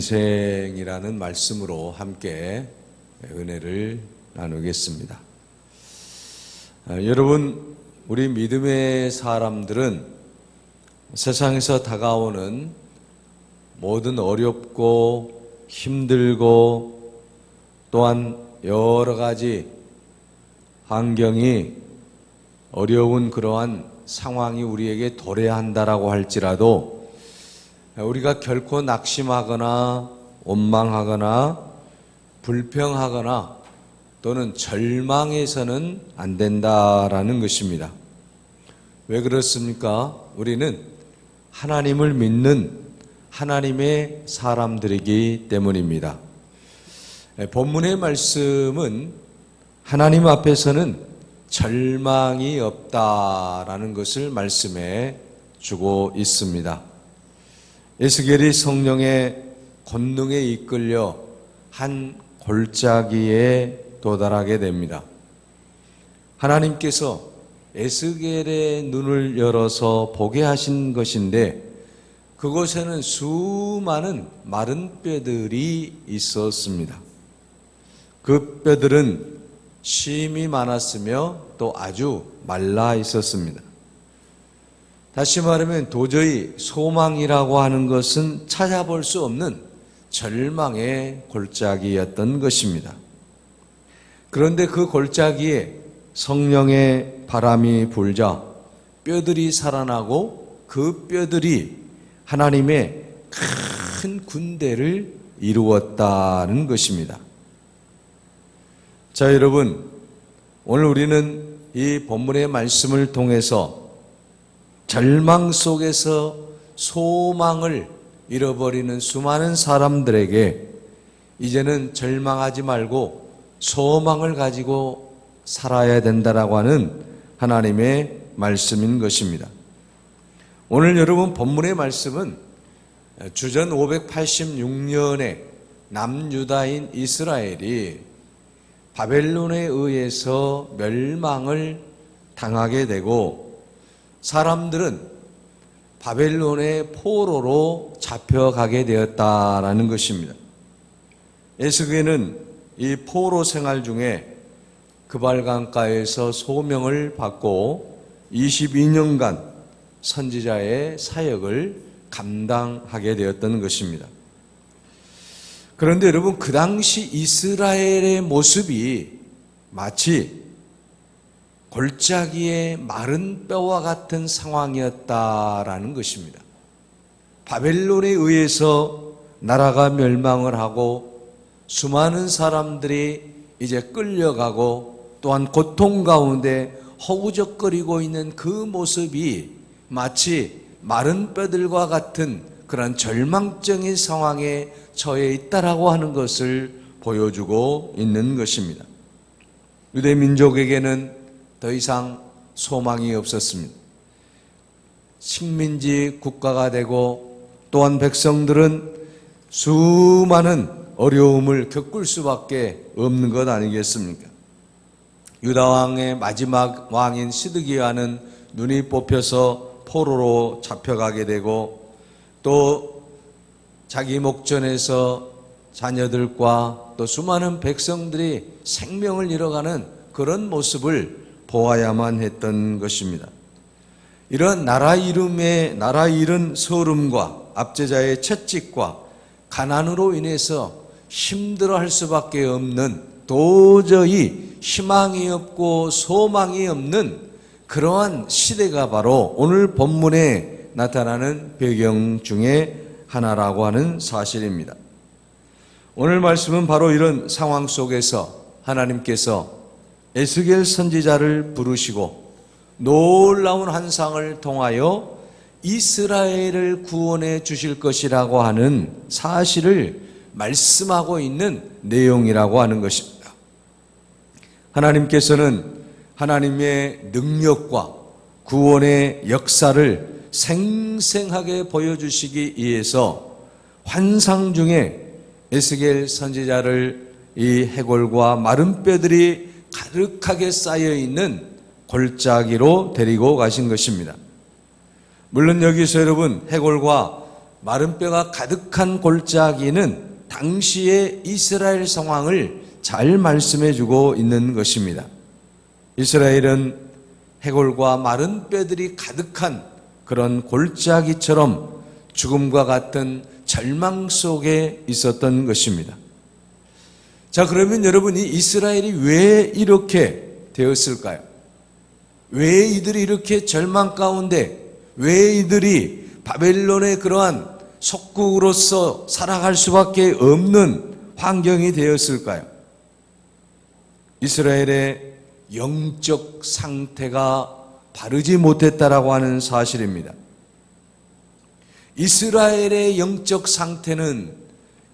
인생이라는 말씀으로 함께 은혜를 나누겠습니다. 여러분, 우리 믿음의 사람들은 세상에서 다가오는 모든 어렵고 힘들고 또한 여러 가지 환경이 어려운 그러한 상황이 우리에게 도래한다라고 할지라도 우리가 결코 낙심하거나 원망하거나 불평하거나 또는 절망해서는 안 된다라는 것입니다. 왜 그렇습니까? 우리는 하나님을 믿는 하나님의 사람들이기 때문입니다. 본문의 말씀은 하나님 앞에서는 절망이 없다라는 것을 말씀해 주고 있습니다. 에스겔이 성령의 권능에 이끌려 한 골짜기에 도달하게 됩니다. 하나님께서 에스겔의 눈을 열어서 보게 하신 것인데 그곳에는 수많은 마른 뼈들이 있었습니다. 그 뼈들은 심이 많았으며 또 아주 말라 있었습니다. 다시 말하면 도저히 소망이라고 하는 것은 찾아볼 수 없는 절망의 골짜기였던 것입니다. 그런데 그 골짜기에 성령의 바람이 불자 뼈들이 살아나고 그 뼈들이 하나님의 큰 군대를 이루었다는 것입니다. 자, 여러분, 오늘 우리는 이 본문의 말씀을 통해서 절망 속에서 소망을 잃어버리는 수많은 사람들에게 이제는 절망하지 말고 소망을 가지고 살아야 된다라고 하는 하나님의 말씀인 것입니다. 오늘 여러분 본문의 말씀은 주전 586년에 남유다인 이스라엘이 바벨론에 의해서 멸망을 당하게 되고 사람들은 바벨론의 포로로 잡혀가게 되었다라는 것입니다. 에스겔은 이 포로 생활 중에 그발강가에서 소명을 받고 22년간 선지자의 사역을 감당하게 되었던 것입니다. 그런데 여러분, 그 당시 이스라엘의 모습이 마치 골짜기의 마른 뼈와 같은 상황이었다라는 것입니다. 바벨론에 의해서 나라가 멸망을 하고 수많은 사람들이 이제 끌려가고 또한 고통 가운데 허우적거리고 있는 그 모습이 마치 마른 뼈들과 같은 그런 절망적인 상황에 처해 있다라고 하는 것을 보여주고 있는 것입니다. 유대 민족에게는 더 이상 소망이 없었습니다. 식민지 국가가 되고 또한 백성들은 수많은 어려움을 겪을 수밖에 없는 것 아니겠습니까? 유다 왕의 마지막 왕인 시드기야는 눈이 뽑혀서 포로로 잡혀가게 되고 또 자기 목전에서 자녀들과 또 수많은 백성들이 생명을 잃어가는 그런 모습을 보아야만 했던 것입니다. 이런 나라 잃은 서름과 압제자의 채찍과 가난으로 인해서 힘들어할 수밖에 없는 도저히 희망이 없고 소망이 없는 그러한 시대가 바로 오늘 본문에 나타나는 배경 중에 하나라고 하는 사실입니다. 오늘 말씀은 바로 이런 상황 속에서 하나님께서 에스겔 선지자를 부르시고 놀라운 환상을 통하여 이스라엘을 구원해 주실 것이라고 하는 사실을 말씀하고 있는 내용이라고 하는 것입니다. 하나님께서는 하나님의 능력과 구원의 역사를 생생하게 보여주시기 위해서 환상 중에 에스겔 선지자를 이 해골과 마른 뼈들이 가득하게 쌓여있는 골짜기로 데리고 가신 것입니다. 물론 여기서 여러분 해골과 마른 뼈가 가득한 골짜기는 당시의 이스라엘 상황을 잘 말씀해 주고 있는 것입니다. 이스라엘은 해골과 마른 뼈들이 가득한 그런 골짜기처럼 죽음과 같은 절망 속에 있었던 것입니다. 자, 그러면 여러분이 이스라엘이 왜 이렇게 되었을까요? 왜 이들이 이렇게 절망 가운데, 왜 이들이 바벨론의 그러한 속국으로서 살아갈 수밖에 없는 환경이 되었을까요? 이스라엘의 영적 상태가 바르지 못했다라고 하는 사실입니다. 이스라엘의 영적 상태는,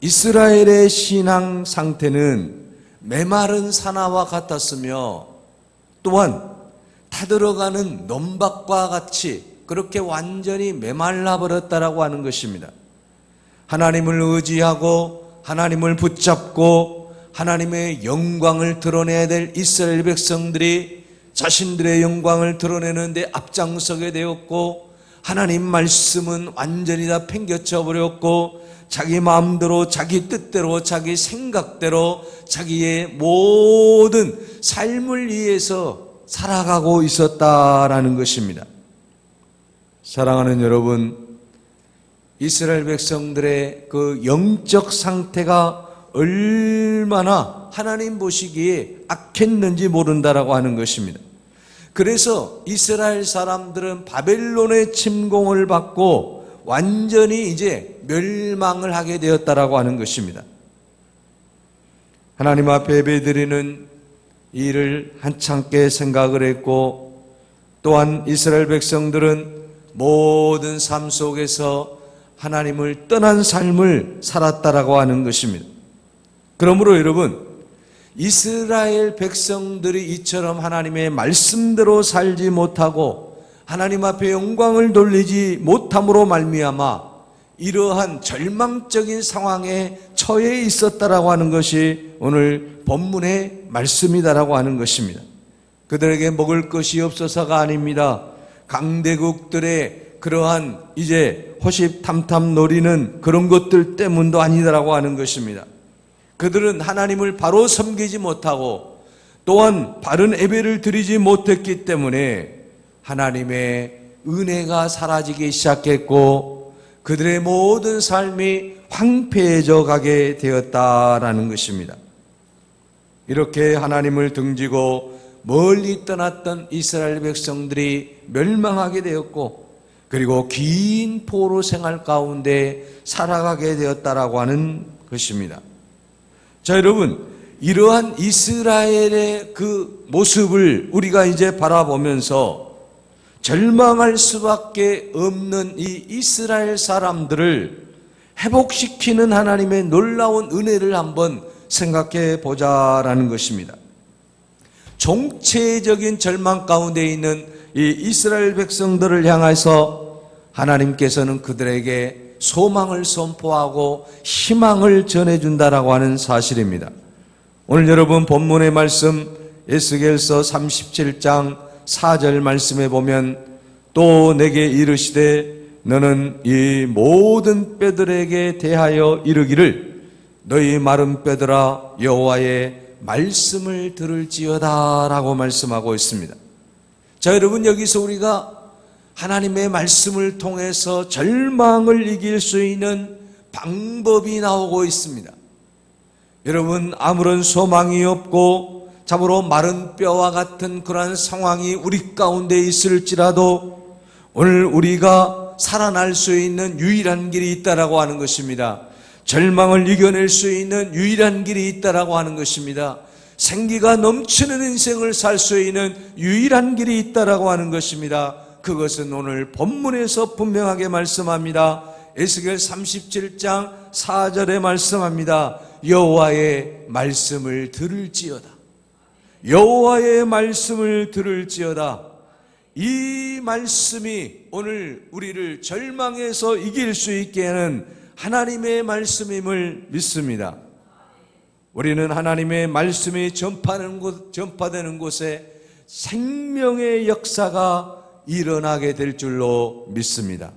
이스라엘의 신앙 상태는 메마른 사나와 같았으며 또한 타들어가는 논밭과 같이 그렇게 완전히 메말라 버렸다라고 하는 것입니다. 하나님을 의지하고 하나님을 붙잡고 하나님의 영광을 드러내야 될 이스라엘 백성들이 자신들의 영광을 드러내는데 앞장서게 되었고, 하나님 말씀은 완전히 다 팽개쳐 버렸고, 자기 마음대로, 자기 뜻대로, 자기 생각대로 자기의 모든 삶을 위해서 살아가고 있었다라는 것입니다. 사랑하는 여러분, 이스라엘 백성들의 그 영적 상태가 얼마나 하나님 보시기에 악했는지 모른다라고 하는 것입니다. 그래서 이스라엘 사람들은 바벨론의 침공을 받고 완전히 이제 멸망을 하게 되었다라고 하는 것입니다. 하나님 앞에 예배드리는 이 일을 한참께 생각을 했고, 또한 이스라엘 백성들은 모든 삶 속에서 하나님을 떠난 삶을 살았다라고 하는 것입니다. 그러므로 여러분, 이스라엘 백성들이 이처럼 하나님의 말씀대로 살지 못하고 하나님 앞에 영광을 돌리지 못함으로 말미암아 이러한 절망적인 상황에 처해 있었다라고 하는 것이 오늘 본문의 말씀이다라고 하는 것입니다. 그들에게 먹을 것이 없어서가 아닙니다. 강대국들의 그러한 이제 호시탐탐 노리는 그런 것들 때문도 아니다라고 하는 것입니다. 그들은 하나님을 바로 섬기지 못하고 또한 바른 예배를 드리지 못했기 때문에 하나님의 은혜가 사라지기 시작했고 그들의 모든 삶이 황폐해져 가게 되었다라는 것입니다. 이렇게 하나님을 등지고 멀리 떠났던 이스라엘 백성들이 멸망하게 되었고, 그리고 긴 포로 생활 가운데 살아가게 되었다라고 하는 것입니다. 자, 여러분, 이러한 이스라엘의 그 모습을 우리가 이제 바라보면서 절망할 수밖에 없는 이 이스라엘 사람들을 회복시키는 하나님의 놀라운 은혜를 한번 생각해 보자라는 것입니다. 총체적인 절망 가운데 있는 이 이스라엘 백성들을 향해서 하나님께서는 그들에게 소망을 선포하고 희망을 전해준다라고 하는 사실입니다. 오늘 여러분 본문의 말씀 에스겔서 37장 4절 말씀에 보면, 또 내게 이르시되 너는 이 모든 뼈들에게 대하여 이르기를 너희 마른 뼈들아 여호와의 말씀을 들을지어다 라고 말씀하고 있습니다. 자, 여러분, 여기서 우리가 하나님의 말씀을 통해서 절망을 이길 수 있는 방법이 나오고 있습니다. 여러분, 아무런 소망이 없고 참으로 마른 뼈와 같은 그러한 상황이 우리 가운데 있을지라도 오늘 우리가 살아날 수 있는 유일한 길이 있다라고 하는 것입니다. 절망을 이겨낼 수 있는 유일한 길이 있다라고 하는 것입니다. 생기가 넘치는 인생을 살 수 있는 유일한 길이 있다라고 하는 것입니다. 그것은 오늘 본문에서 분명하게 말씀합니다. 에스겔 37장 4절에 말씀합니다. 여호와의 말씀을 들을지어다. 여호와의 말씀을 들을지어다. 이 말씀이 오늘 우리를 절망에서 이길 수 있게 하는 하나님의 말씀임을 믿습니다. 우리는 하나님의 말씀이 전파되는 곳에 생명의 역사가 일어나게 될 줄로 믿습니다.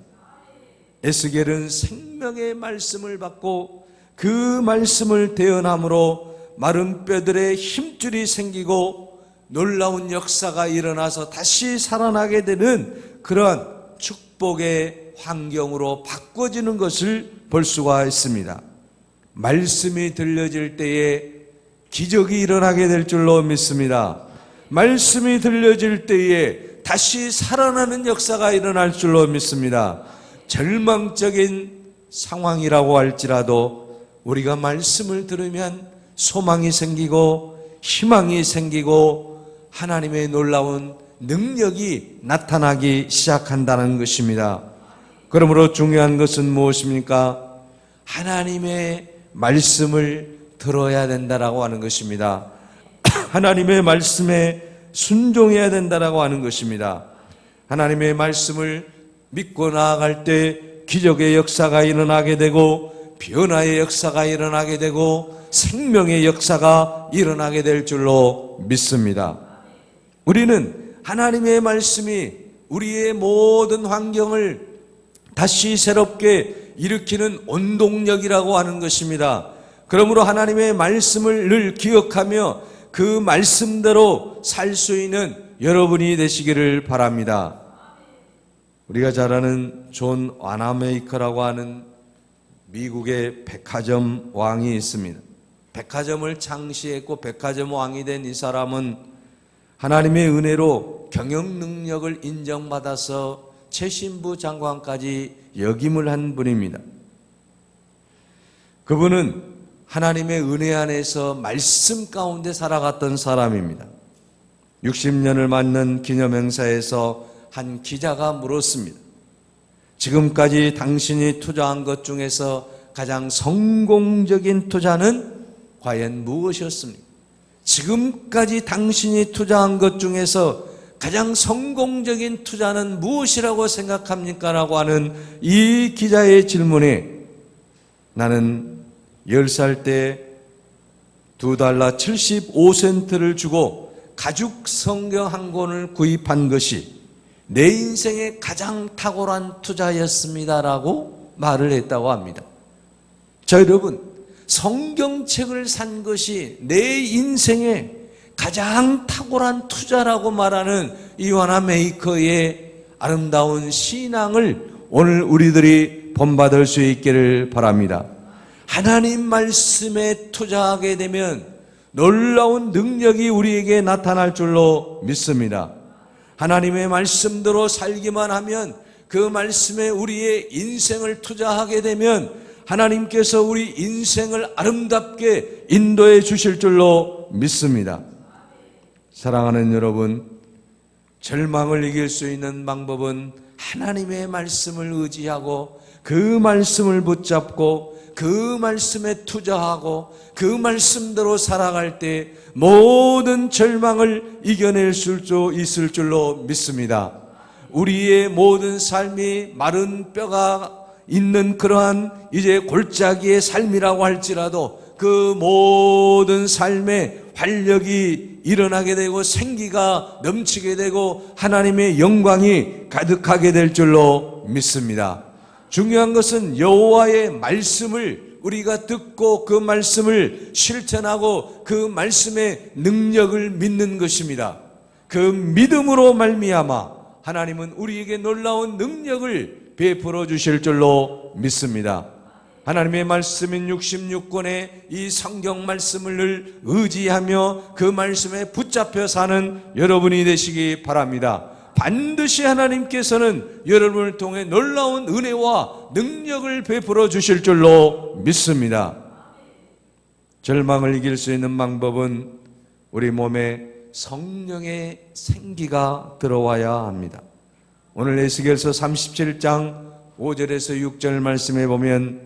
에스겔은 생명의 말씀을 받고 그 말씀을 대언함으로 마른 뼈들의 힘줄이 생기고 놀라운 역사가 일어나서 다시 살아나게 되는 그러한 축복의 환경으로 바꿔지는 것을 볼 수가 있습니다. 말씀이 들려질 때에 기적이 일어나게 될 줄로 믿습니다. 말씀이 들려질 때에 다시 살아나는 역사가 일어날 줄로 믿습니다. 절망적인 상황이라고 할지라도 우리가 말씀을 들으면 소망이 생기고 희망이 생기고 하나님의 놀라운 능력이 나타나기 시작한다는 것입니다. 그러므로 중요한 것은 무엇입니까? 하나님의 말씀을 들어야 된다라고 하는 것입니다. 하나님의 말씀에 순종해야 된다라고 하는 것입니다. 하나님의 말씀을 믿고 나아갈 때 기적의 역사가 일어나게 되고 변화의 역사가 일어나게 되고 생명의 역사가 일어나게 될 줄로 믿습니다. 우리는 하나님의 말씀이 우리의 모든 환경을 다시 새롭게 일으키는 원동력이라고 하는 것입니다. 그러므로 하나님의 말씀을 늘 기억하며 그 말씀대로 살 수 있는 여러분이 되시기를 바랍니다. 우리가 잘 아는 존 와나메이커라고 하는 미국의 백화점 왕이 있습니다. 백화점을 창시했고 백화점 왕이 된 이 사람은 하나님의 은혜로 경영 능력을 인정받아서 최신부 장관까지 역임을 한 분입니다. 그분은 하나님의 은혜 안에서 말씀 가운데 살아갔던 사람입니다. 60년을 맞는 기념행사에서 한 기자가 물었습니다. 지금까지 당신이 투자한 것 중에서 가장 성공적인 투자는 과연 무엇이었습니까? 지금까지 당신이 투자한 것 중에서 가장 성공적인 투자는 무엇이라고 생각합니까? 라고 하는 이 기자의 질문에 나는 10살 때 $2 75센트를 주고 가죽 성경 한 권을 구입한 것이 내 인생의 가장 탁월한 투자였습니다라고 말을 했다고 합니다. 자, 여러분, 성경책을 산 것이 내 인생의 가장 탁월한 투자라고 말하는 이완화 메이커의 아름다운 신앙을 오늘 우리들이 본받을 수 있기를 바랍니다. 하나님 말씀에 투자하게 되면 놀라운 능력이 우리에게 나타날 줄로 믿습니다. 하나님의 말씀대로 살기만 하면 그 말씀에 우리의 인생을 투자하게 되면 하나님께서 우리 인생을 아름답게 인도해 주실 줄로 믿습니다. 사랑하는 여러분, 절망을 이길 수 있는 방법은 하나님의 말씀을 의지하고 그 말씀을 붙잡고 그 말씀에 투자하고 그 말씀대로 살아갈 때 모든 절망을 이겨낼 수 있을 줄로 믿습니다. 우리의 모든 삶이 마른 뼈가 있는 그러한 이제 골짜기의 삶이라고 할지라도 그 모든 삶에 활력이 일어나게 되고 생기가 넘치게 되고 하나님의 영광이 가득하게 될 줄로 믿습니다. 중요한 것은 여호와의 말씀을 우리가 듣고 그 말씀을 실천하고 그 말씀의 능력을 믿는 것입니다. 그 믿음으로 말미암아 하나님은 우리에게 놀라운 능력을 베풀어 주실 줄로 믿습니다. 하나님의 말씀인 66권의 이 성경 말씀을 늘 의지하며 그 말씀에 붙잡혀 사는 여러분이 되시기 바랍니다. 반드시 하나님께서는 여러분을 통해 놀라운 은혜와 능력을 베풀어 주실 줄로 믿습니다. 절망을 이길 수 있는 방법은 우리 몸에 성령의 생기가 들어와야 합니다. 오늘 에스겔서 37장 5절에서 6절 말씀에 보면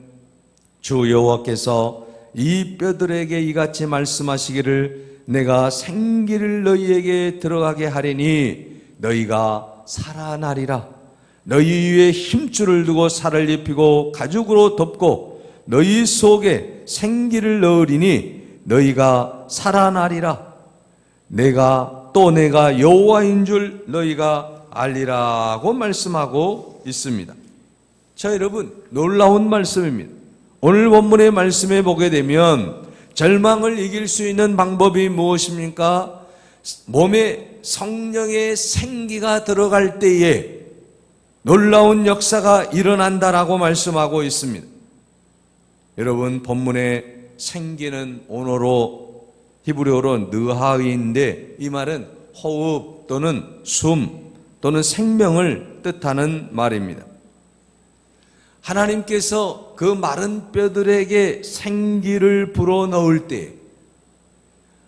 주 여호와께서 이 뼈들에게 이같이 말씀하시기를 내가 생기를 너희에게 들어가게 하리니 너희가 살아나리라. 너희 위에 힘줄을 두고 살을 입히고 가죽으로 덮고 너희 속에 생기를 넣으리니 너희가 살아나리라. 내가 여호와인 줄 너희가 알리라고 말씀하고 있습니다. 자, 여러분, 놀라운 말씀입니다. 오늘 본문의 말씀에 보게 되면 절망을 이길 수 있는 방법이 무엇입니까? 몸에 성령의 생기가 들어갈 때에 놀라운 역사가 일어난다라고 말씀하고 있습니다. 여러분, 본문의 생기는 오너로 히브리어로 느하이인데 이 말은 호흡 또는 숨 또는 생명을 뜻하는 말입니다. 하나님께서 그 마른 뼈들에게 생기를 불어넣을 때,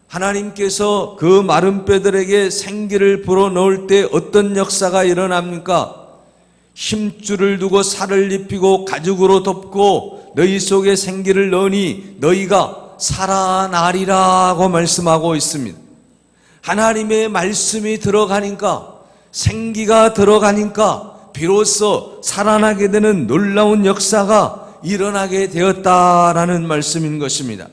하나님께서 그 마른 뼈들에게 생기를 불어넣을 때 어떤 역사가 일어납니까? 힘줄을 두고 살을 입히고 가죽으로 덮고 너희 속에 생기를 넣으니 너희가 살아나리라고 말씀하고 있습니다. 하나님의 말씀이 들어가니까, 생기가 들어가니까 비로소 살아나게 되는 놀라운 역사가 일어나게 되었다라는 말씀인 것입니다.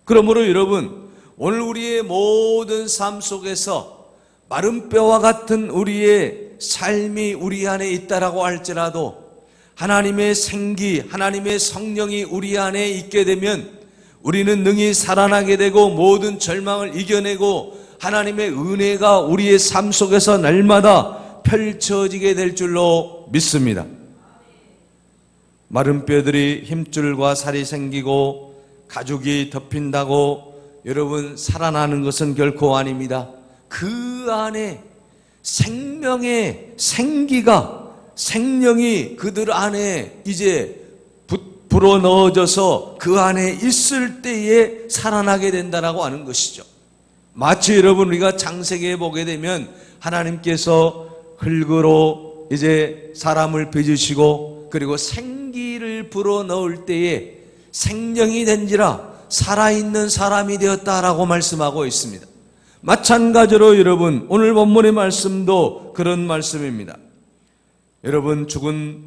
그러므로 여러분, 오늘 우리의 모든 삶 속에서 마른 뼈와 같은 우리의 삶이 우리 안에 있다라고 할지라도 하나님의 생기, 하나님의 성령이 우리 안에 있게 되면 우리는 능히 살아나게 되고 모든 절망을 이겨내고 하나님의 은혜가 우리의 삶 속에서 날마다 펼쳐지게 될 줄로 믿습니다. 마른 뼈들이 힘줄과 살이 생기고 가죽이 덮인다고 여러분 살아나는 것은 결코 아닙니다. 그 안에 생명의 생기가, 생명이 그들 안에 이제 불어넣어져서 그 안에 있을 때에 살아나게 된다라고 하는 것이죠. 마치 여러분 우리가 창세기에 보게 되면 하나님께서 흙으로 이제 사람을 빚으시고 그리고 생기를 불어넣을 때에 생명이 된지라 살아있는 사람이 되었다라고 말씀하고 있습니다. 마찬가지로 여러분 오늘 본문의 말씀도 그런 말씀입니다. 여러분, 죽은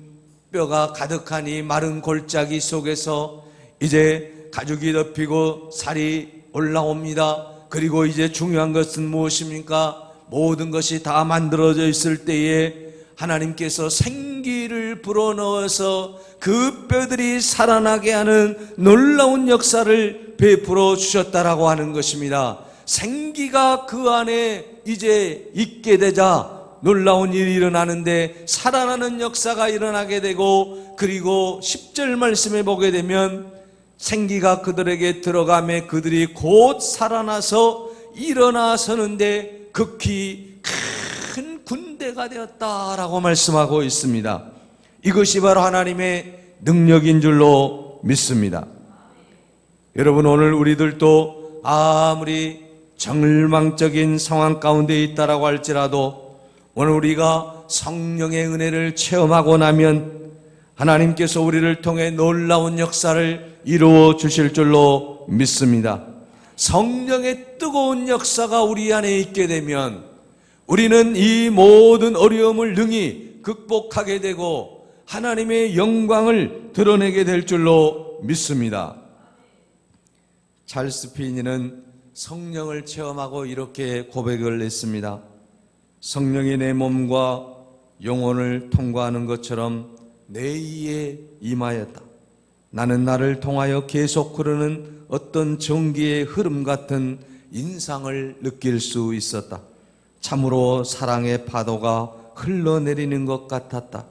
뼈가 가득한 이 마른 골짜기 속에서 이제 가죽이 덮이고 살이 올라옵니다. 그리고 이제 중요한 것은 무엇입니까? 모든 것이 다 만들어져 있을 때에 하나님께서 생기를 불어넣어서 그 뼈들이 살아나게 하는 놀라운 역사를 베풀어 주셨다라고 하는 것입니다. 생기가 그 안에 이제 있게 되자 놀라운 일이 일어나는데 살아나는 역사가 일어나게 되고, 그리고 10절 말씀에 보게 되면 생기가 그들에게 들어가매 그들이 곧 살아나서 일어나서는데 극히 큰 군대가 되었다라고 말씀하고 있습니다. 이것이 바로 하나님의 능력인 줄로 믿습니다. 여러분, 오늘 우리들도 아무리 절망적인 상황 가운데 있다라고 할지라도 오늘 우리가 성령의 은혜를 체험하고 나면 하나님께서 우리를 통해 놀라운 역사를 이루어 주실 줄로 믿습니다. 성령의 뜨거운 역사가 우리 안에 있게 되면 우리는 이 모든 어려움을 능히 극복하게 되고 하나님의 영광을 드러내게 될 줄로 믿습니다. 찰스 피니는 성령을 체험하고 이렇게 고백을 했습니다. 성령이 내 몸과 영혼을 통과하는 것처럼 내 이에 임하였다. 나는 나를 통하여 계속 흐르는 어떤 전기의 흐름 같은 인상을 느낄 수 있었다. 참으로 사랑의 파도가 흘러내리는 것 같았다.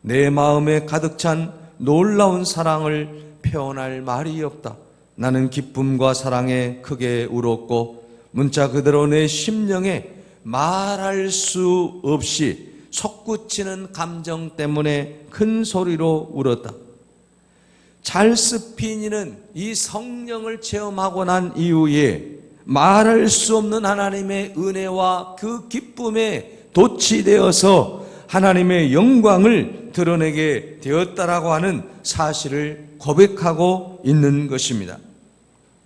내 마음에 가득 찬 놀라운 사랑을 표현할 말이 없다. 나는 기쁨과 사랑에 크게 울었고 문자 그대로 내 심령에 말할 수 없이 솟구치는 감정 때문에 큰 소리로 울었다. 찰스 피니는 이 성령을 체험하고 난 이후에 말할 수 없는 하나님의 은혜와 그 기쁨에 도취되어서 하나님의 영광을 드러내게 되었다라고 하는 사실을 고백하고 있는 것입니다.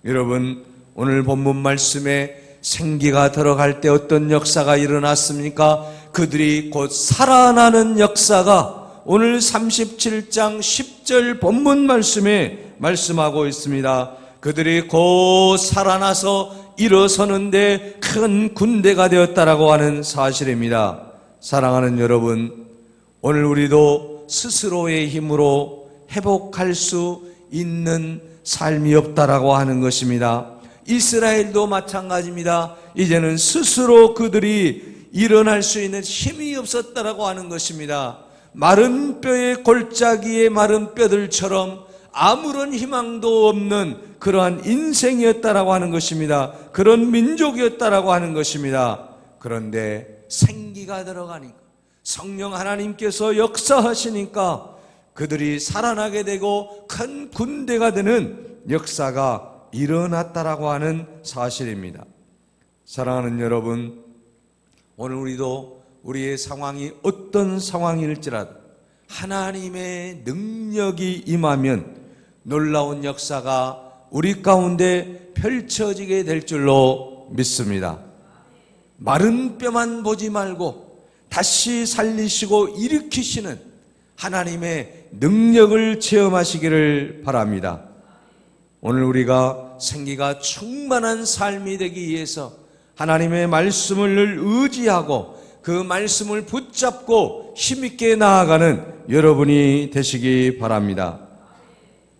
여러분, 오늘 본문 말씀에 생기가 들어갈 때 어떤 역사가 일어났습니까? 그들이 곧 살아나는 역사가 오늘 37장 10절 본문 말씀에 말씀하고 있습니다. 그들이 곧 살아나서 일어서는데 큰 군대가 되었다라고 하는 사실입니다. 사랑하는 여러분, 오늘 우리도 우리도 스스로의 힘으로 회복할 수 있는 삶이 없다라고 하는 것입니다. 이스라엘도 마찬가지입니다. 이제는 스스로 그들이 일어날 수 있는 힘이 없었다라고 하는 것입니다. 마른 뼈의 골짜기의 마른 뼈들처럼 아무런 희망도 없는 그러한 인생이었다라고 하는 것입니다. 그런 민족이었다라고 하는 것입니다. 그런데 생기가 들어가니까, 성령 하나님께서 역사하시니까 그들이 살아나게 되고 큰 군대가 되는 역사가 일어났다라고 하는 사실입니다. 사랑하는 여러분, 오늘 우리도 우리의 상황이 어떤 상황일지라도 하나님의 능력이 임하면 놀라운 역사가 우리 가운데 펼쳐지게 될 줄로 믿습니다. 마른 뼈만 보지 말고 다시 살리시고 일으키시는 하나님의 능력을 체험하시기를 바랍니다. 오늘 우리가 생기가 충만한 삶이 되기 위해서 하나님의 말씀을 늘 의지하고 그 말씀을 붙잡고 힘있게 나아가는 여러분이 되시기 바랍니다.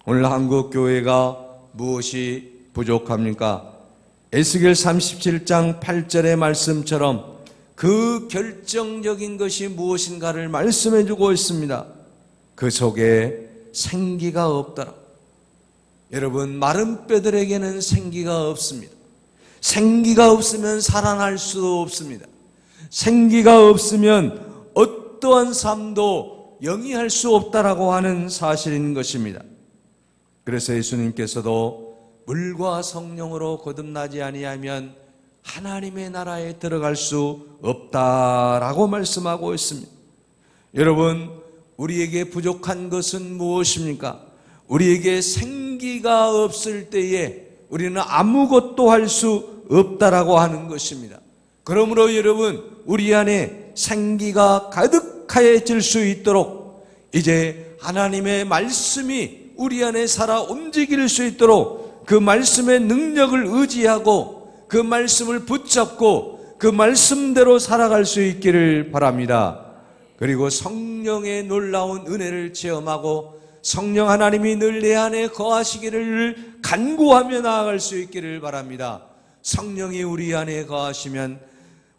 오늘 한국교회가 무엇이 부족합니까? 에스겔 37장 8절의 말씀처럼 그 결정적인 것이 무엇인가를 말씀해 주고 있습니다. 그 속에 생기가 없더라. 여러분, 마른 뼈들에게는 생기가 없습니다. 생기가 없으면 살아날 수도 없습니다. 생기가 없으면 어떠한 삶도 영위할 수 없다라고 하는 사실인 것입니다. 그래서 예수님께서도 물과 성령으로 거듭나지 아니하면 하나님의 나라에 들어갈 수 없다라고 말씀하고 있습니다. 여러분, 우리에게 부족한 것은 무엇입니까? 우리에게 생기가 없을 때에 우리는 아무것도 할 수 없다라고 하는 것입니다. 그러므로 여러분, 우리 안에 생기가 가득하여질 수 있도록 이제 하나님의 말씀이 우리 안에 살아 움직일 수 있도록 그 말씀의 능력을 의지하고 그 말씀을 붙잡고 그 말씀대로 살아갈 수 있기를 바랍니다. 그리고 성령의 놀라운 은혜를 체험하고 성령 하나님이 늘 내 안에 거하시기를 간구하며 나아갈 수 있기를 바랍니다. 성령이 우리 안에 거하시면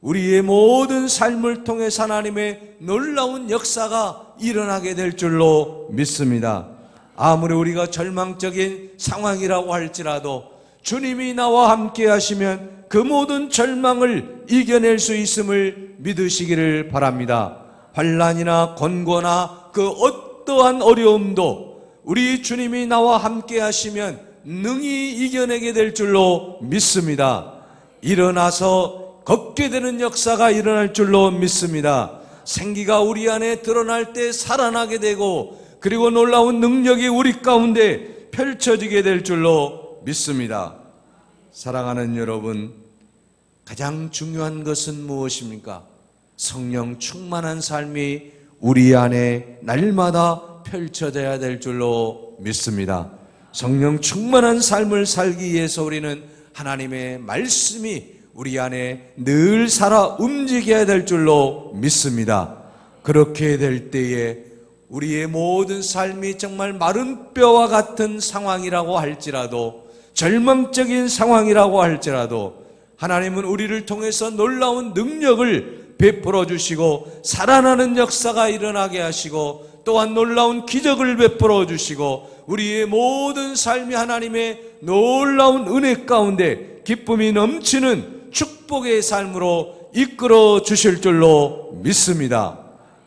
우리의 모든 삶을 통해서 하나님의 놀라운 역사가 일어나게 될 줄로 믿습니다. 아무리 우리가 절망적인 상황이라고 할지라도 주님이 나와 함께 하시면 그 모든 절망을 이겨낼 수 있음을 믿으시기를 바랍니다. 환난이나 곤고나 그 어떠한 어려움도 우리 주님이 나와 함께 하시면 능히 이겨내게 될 줄로 믿습니다. 일어나서 걷게 되는 역사가 일어날 줄로 믿습니다. 생기가 우리 안에 드러날 때 살아나게 되고 그리고 놀라운 능력이 우리 가운데 펼쳐지게 될 줄로 믿습니다. 사랑하는 여러분, 가장 중요한 것은 무엇입니까? 성령 충만한 삶이 우리 안에 날마다 펼쳐져야 될 줄로 믿습니다. 성령 충만한 삶을 살기 위해서 우리는 하나님의 말씀이 우리 안에 늘 살아 움직여야 될 줄로 믿습니다. 그렇게 될 때에 우리의 모든 삶이 정말 마른 뼈와 같은 상황이라고 할지라도, 절망적인 상황이라고 할지라도 하나님은 우리를 통해서 놀라운 능력을 베풀어 주시고 살아나는 역사가 일어나게 하시고 또한 놀라운 기적을 베풀어 주시고 우리의 모든 삶이 하나님의 놀라운 은혜 가운데 기쁨이 넘치는 축복의 삶으로 이끌어 주실 줄로 믿습니다.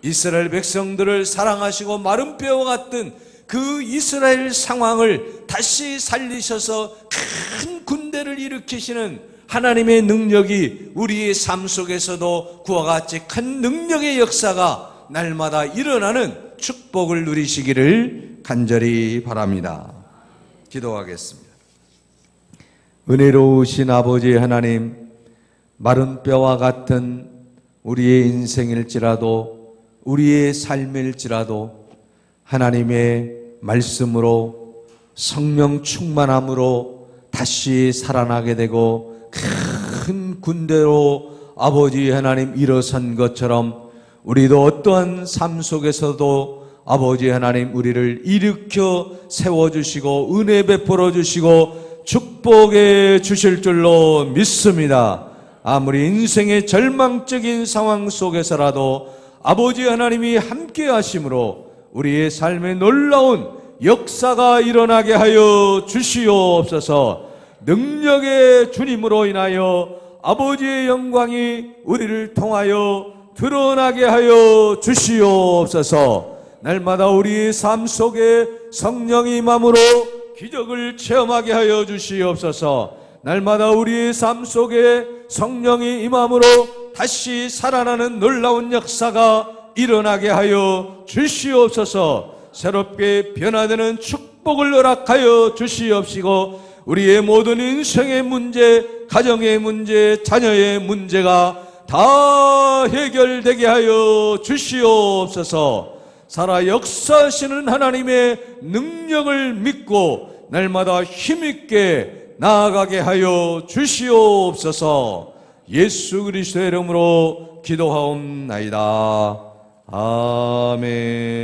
이스라엘 백성들을 사랑하시고 마른 뼈와 같은 그 이스라엘 상황을 다시 살리셔서 큰 군대를 일으키시는 하나님의 능력이 우리의 삶 속에서도 그와 같이 큰 능력의 역사가 날마다 일어나는 축복을 누리시기를 간절히 바랍니다. 기도하겠습니다. 은혜로우신 아버지 하나님, 마른 뼈와 같은 우리의 인생일지라도 우리의 삶일지라도 하나님의 말씀으로 성령 충만함으로 다시 살아나게 되고 큰 군대로 아버지 하나님 일어선 것처럼 우리도 어떠한 삶 속에서도 아버지 하나님 우리를 일으켜 세워주시고 은혜 베풀어 주시고 축복해 주실 줄로 믿습니다. 아무리 인생의 절망적인 상황 속에서라도 아버지 하나님이 함께 하심으로 우리의 삶에 놀라운 역사가 일어나게 하여 주시옵소서. 능력의 주님으로 인하여 아버지의 영광이 우리를 통하여 드러나게 하여 주시옵소서. 날마다 우리의 삶 속에 성령이 임함으로 기적을 체험하게 하여 주시옵소서. 날마다 우리의 삶 속에 성령이 임함으로 다시 살아나는 놀라운 역사가 일어나게 하여 주시옵소서. 새롭게 변화되는 축복을 허락하여 주시옵시고 우리의 모든 인생의 문제, 가정의 문제, 자녀의 문제가 다 해결되게 하여 주시옵소서. 살아 역사하시는 하나님의 능력을 믿고 날마다 힘있게 나아가게 하여 주시옵소서. 예수 그리스도의 이름으로 기도하옵나이다. 아멘.